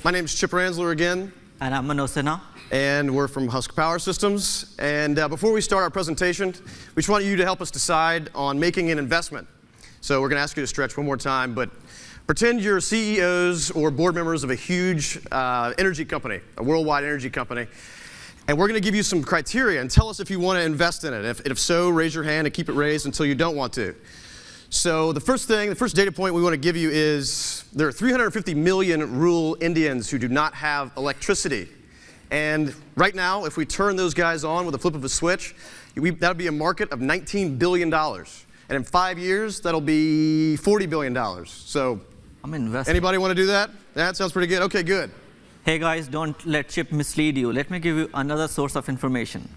My name is Chip Ransler again. And I'm Manoj Sinha. And we're from Husk Power Systems. And before we start our presentation, we just want you to help us decide on making an investment. So we're going to ask you to stretch one more time, but pretend you're CEOs or board members of a huge energy company, a worldwide energy company. And we're going to give you some criteria and tell us if you want to invest in it. If so, raise your hand and keep it raised until you don't want to. So the first data point we want to give you is there are 350 million rural Indians who do not have electricity. And right now, if we turn those guys on with a flip of a switch, that would be a market of $19 billion. And in 5 years, that'll be $40 billion. So I'm investing. Anybody want to do that? That sounds pretty good. Okay, good. Hey guys, don't let Chip mislead you. Let me give you another source of information.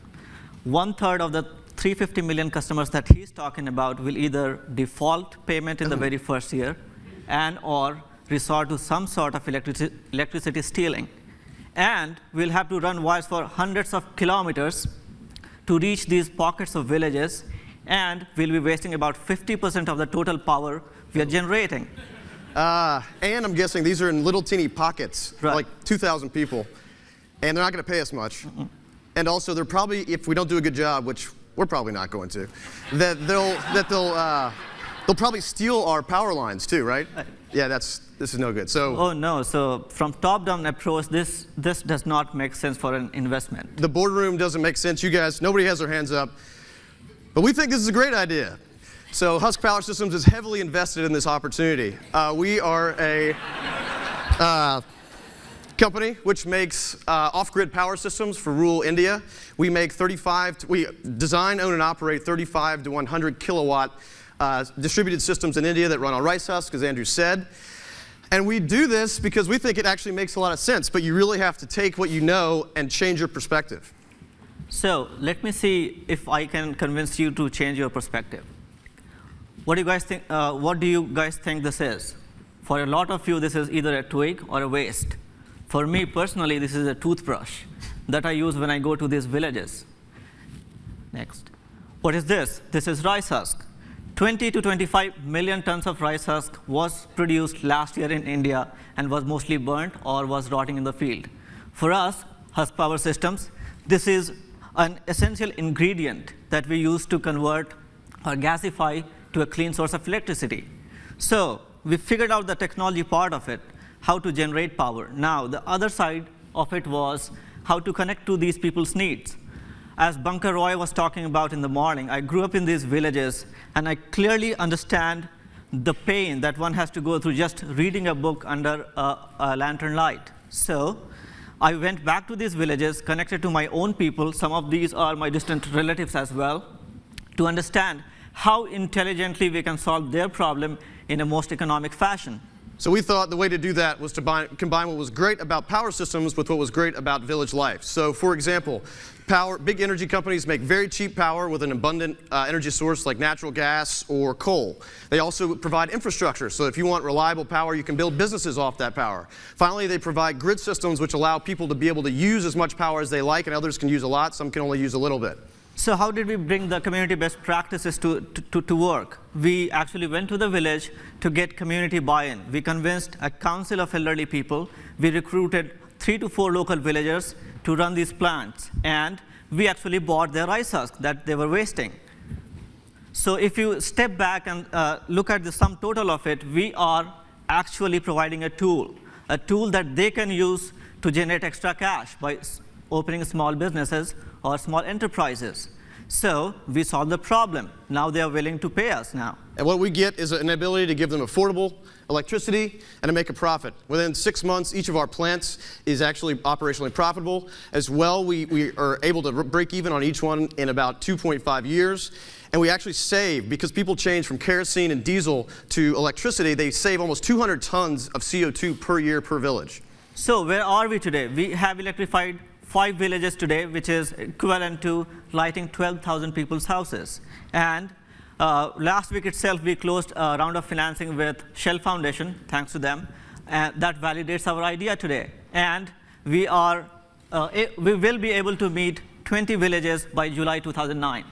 1/3 of the 350 million customers that he's talking about will either default payment in the very first year and or resort to some sort of electricity stealing. And we'll have to run wires for hundreds of kilometers to reach these pockets of villages, and we'll be wasting about 50% of the total power we are generating. And I'm guessing these are in little teeny pockets, right. Like 2,000 people, and they're not going to pay us much. And also, they're probably, if we don't do a good job, which we're probably not going to, they'll probably steal our power lines too, right? Yeah, this is no good. So. Oh no, so from top-down approach, this does not make sense for an investment. The boardroom doesn't make sense. You guys, nobody has their hands up. But we think this is a great idea. So Husk Power Systems is heavily invested in this opportunity. We are a company which makes off-grid power systems for rural India. We make we design, own, and operate 35 to 100 kilowatt distributed systems in India that run on rice husks, as Andrew said. And we do this because we think it actually makes a lot of sense, but you really have to take what you know and change your perspective. So let me see if I can convince you to change your perspective. What do you guys think? What do you guys think this is? For a lot of you, this is either a twig or a waste. For me personally, this is a toothbrush that I use when I go to these villages. Next. What is this? This is rice husk. 20 to 25 million tons of rice husk was produced last year in India and was mostly burnt or was rotting in the field. For us, Husk Power Systems, this is an essential ingredient that we use to convert or gasify to a clean source of electricity. So we figured out the technology part of it, how to generate power. Now, the other side of it was how to connect to these people's needs. As Bunker Roy was talking about in the morning, I grew up in these villages, and I clearly understand the pain that one has to go through just reading a book under a lantern light. So I went back to these villages, connected to my own people. Some of these are my distant relatives as well, to understand how intelligently we can solve their problem in a most economic fashion. So we thought the way to do that was to combine what was great about power systems with what was great about village life. So for example, big energy companies make very cheap power with an abundant energy source like natural gas or coal. They also provide infrastructure, so if you want reliable power, you can build businesses off that power. Finally, they provide grid systems which allow people to be able to use as much power as they like, and others can use a lot, some can only use a little bit. So how did we bring the community best practices to work? We actually went to the village to get community buy-in. We convinced a council of elderly people. We recruited 3 to 4 local villagers to run these plants. And we actually bought their rice husk that they were wasting. So if you step back and look at the sum total of it, we are actually providing a tool that they can use to generate extra cash by opening small businesses or small enterprises. So we solved the problem. Now they are willing to pay us now. And what we get is an ability to give them affordable electricity and to make a profit. Within 6 months, each of our plants is actually operationally profitable. As well, we are able to break even on each one in about 2.5 years. And we actually save, because people change from kerosene and diesel to electricity, they save almost 200 tons of CO2 per year per village. So where are we today? We have electrified 5 villages today, which is equivalent to lighting 12,000 people's houses. And last week itself, we closed a round of financing with Shell Foundation, thanks to them. And that validates our idea today. And we will be able to meet 20 villages by July 2009.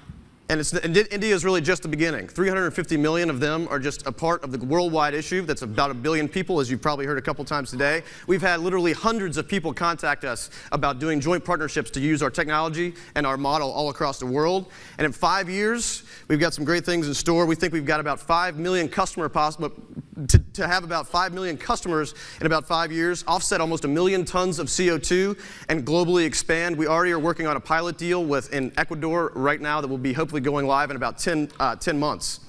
And India is really just the beginning. 350 million of them are just a part of the worldwide issue. That's about 1 billion people, as you've probably heard a couple times today. We've had literally hundreds of people contact us about doing joint partnerships to use our technology and our model all across the world. And in 5 years, we've got some great things in store. We think we've got about 5 million to have about 5 million customers in about 5 years, offset almost 1 million tons of CO2, and globally expand. We already are working on a pilot deal in Ecuador right now that will be hopefully going live in about 10 months.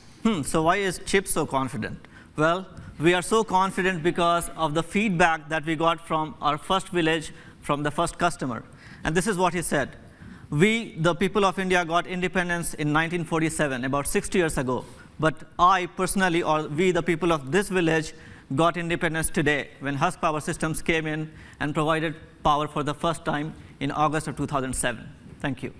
So why is Chip so confident? Well, we are so confident because of the feedback that we got from our first village, from the first customer. And this is what he said. We, the people of India, got independence in 1947, about 60 years ago. But I personally, or we, the people of this village, got independence today when Husk Power Systems came in and provided power for the first time in August of 2007. Thank you.